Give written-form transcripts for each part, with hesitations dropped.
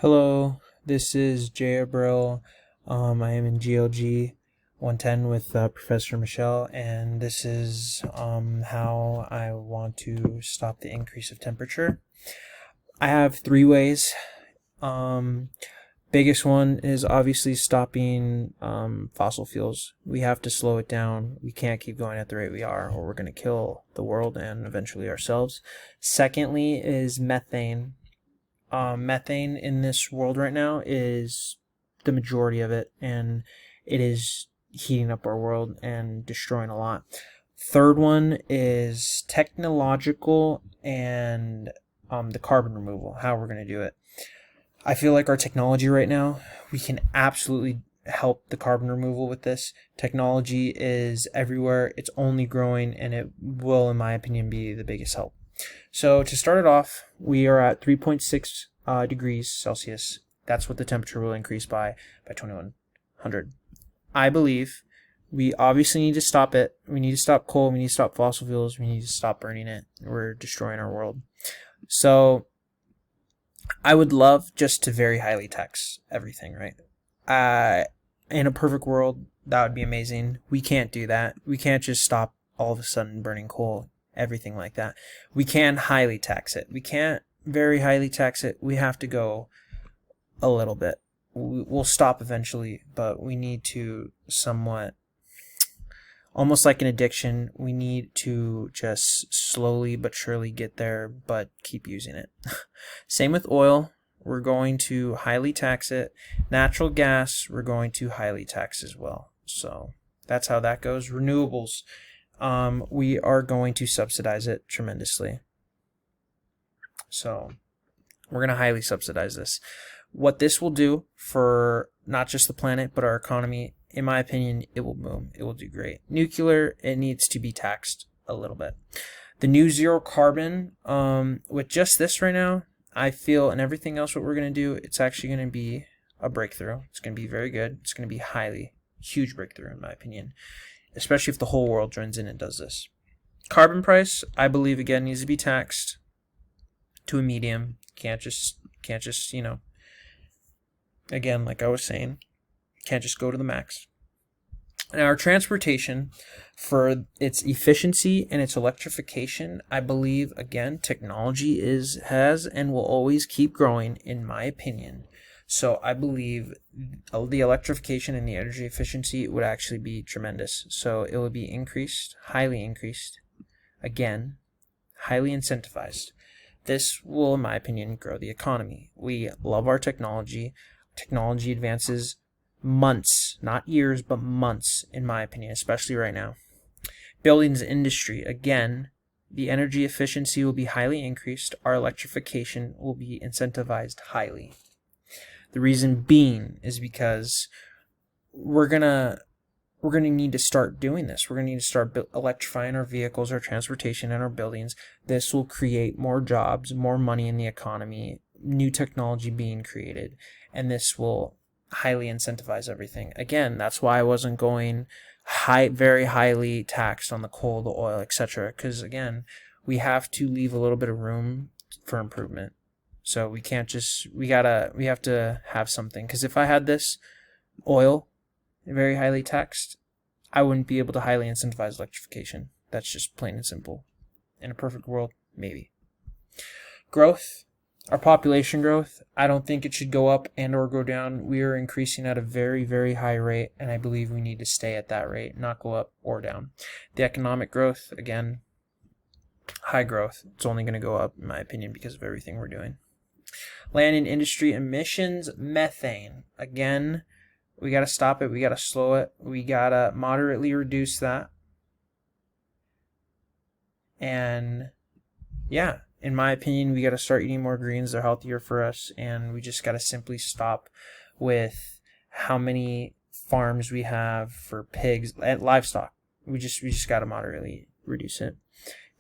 Hello, this is Jay Abril. I am in GLG 110 with Professor Michelle, and this is how I want to stop the increase of temperature. I have three ways. Um, Biggest one is obviously stopping fossil fuels. We have to slow it down. We can't keep going at the rate we are, or we're going to kill the world and eventually ourselves. Secondly, is methane. Methane in this world right now is the majority of it, and it is heating up our world and destroying a lot. Third one is technological and the carbon removal, how we're going to do it. I feel like our technology right now, we can absolutely help the carbon removal with this. Technology is everywhere, it's only growing, and it will, in my opinion, be the biggest help. So to start it off, we are at 3.6 degrees Celsius. That's what the temperature will increase by 2100. I believe we obviously need to stop it. We need to stop coal. We need to stop fossil fuels. We need to stop burning it. We're destroying our world. So I would love just to very highly tax everything, right? In a perfect world, that would be amazing. We can't do that. We can't just stop all of a sudden burning coal, everything like that. We can highly tax it. We can't very highly tax it. We have to go a little bit. We'll stop eventually, but we need to somewhat, almost like an addiction, we need to just slowly but surely get there, but keep using it. Same with oil. We're going to highly tax it. Natural gas, we're going to highly tax as well. So that's how that goes. Renewables, we are going to subsidize it tremendously. So we're going to highly subsidize this. What this will do for not just the planet, but our economy, in my opinion, it will boom. It will do great. Nuclear, it needs to be taxed a little bit. The new zero carbon, with just this right now, I feel, and everything else what we're going to do, it's actually going to be a breakthrough. It's going to be very good. It's going to be huge breakthrough in my opinion, especially if the whole world joins in and does this. Carbon price, I believe, again, needs to be taxed to a medium. Can't just, again, like I was saying, can't just go to the max. And our transportation, for its efficiency and its electrification, I believe, again, technology has and will always keep growing, in my opinion. So I believe the electrification and the energy efficiency would actually be tremendous. So it will be increased, highly increased, again, highly incentivized. This will, in my opinion, grow the economy. We love our technology. Technology advances months, not years, but months, in my opinion, especially right now. Buildings industry, again, the energy efficiency will be highly increased. Our electrification will be incentivized highly. The reason being is because we're gonna need to start doing this. We're gonna need to start electrifying our vehicles, our transportation, and our buildings. This will create more jobs, more money in the economy, new technology being created, and this will highly incentivize everything. Again, that's why I wasn't going very highly taxed on the coal, the oil, etc. Because again, we have to leave a little bit of room for improvement. So we can't just, we have to have something. Because if I had this oil very highly taxed, I wouldn't be able to highly incentivize electrification. That's just plain and simple. In a perfect world, maybe. Growth. Our population growth, I don't think it should go up and or go down. We are increasing at a very, very high rate, and I believe we need to stay at that rate, not go up or down. The economic growth, again, high growth. It's only going to go up, in my opinion, because of everything we're doing. Land and industry emissions, methane. Again, we got to stop it. We got to slow it. We got to moderately reduce that. And yeah, in my opinion, we got to start eating more greens. They're healthier for us, and we just got to simply stop with how many farms we have for pigs and livestock. We just got to moderately reduce it.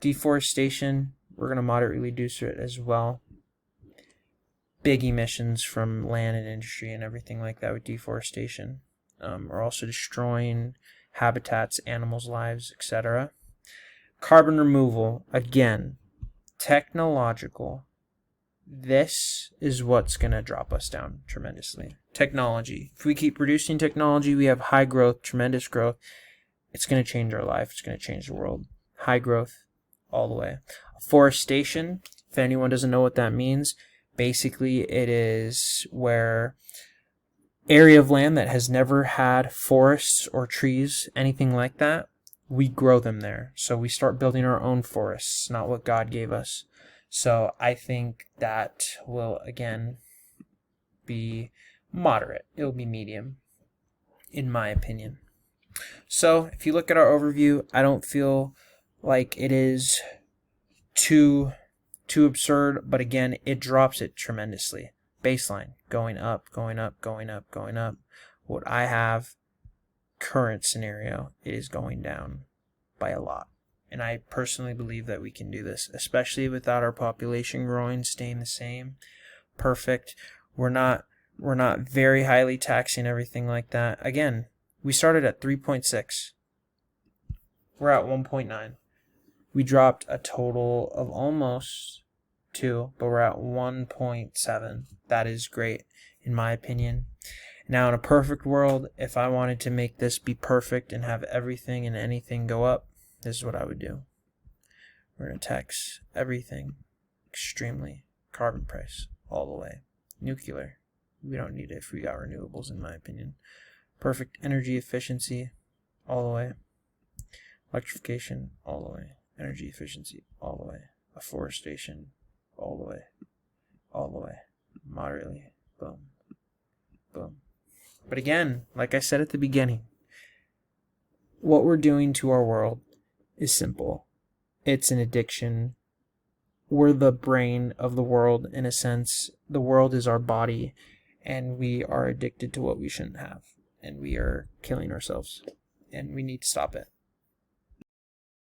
Deforestation, we're going to moderately reduce it as well. Big emissions from land and industry and everything like that with deforestation. We're also destroying habitats, animals' lives, etc. Carbon removal, again, technological this is what's going to drop us down tremendously. Technology. If we keep producing technology, we have high growth, tremendous growth. It's going to change our life. It's going to change the world. High growth all the way. Forestation, if anyone doesn't know what that means, basically it is where area of land that has never had forests or trees, anything like that, we grow them there. So we start building our own forests, not what God gave us. So I think that will, again, be moderate. It'll be medium, in my opinion. So if you look at our overview, I don't feel like it is too absurd, but again, it drops it tremendously. Baseline, going up, going up, going up, going up. What I have, current scenario, it is going down by a lot. And I personally believe that we can do this, especially without our population growing, staying the same. Perfect. We're not very highly taxing everything like that. Again, we started at 3.6. We're at 1.9. We dropped a total of almost 2, but we're at 1.7. That is great, in my opinion. Now, in a perfect world, if I wanted to make this be perfect and have everything and anything go up, this is what I would do. We're going to tax everything extremely. Carbon price all the way. Nuclear. We don't need it if we got renewables, in my opinion. Perfect energy efficiency all the way. Electrification all the way. Energy efficiency all the way. Afforestation all the way. All the way. Moderately. Boom. Boom. But again, like I said at the beginning, what we're doing to our world is simple. It's an addiction. We're the brain of the world, in a sense. The world is our body, and we are addicted to what we shouldn't have. And we are killing ourselves. And we need to stop it.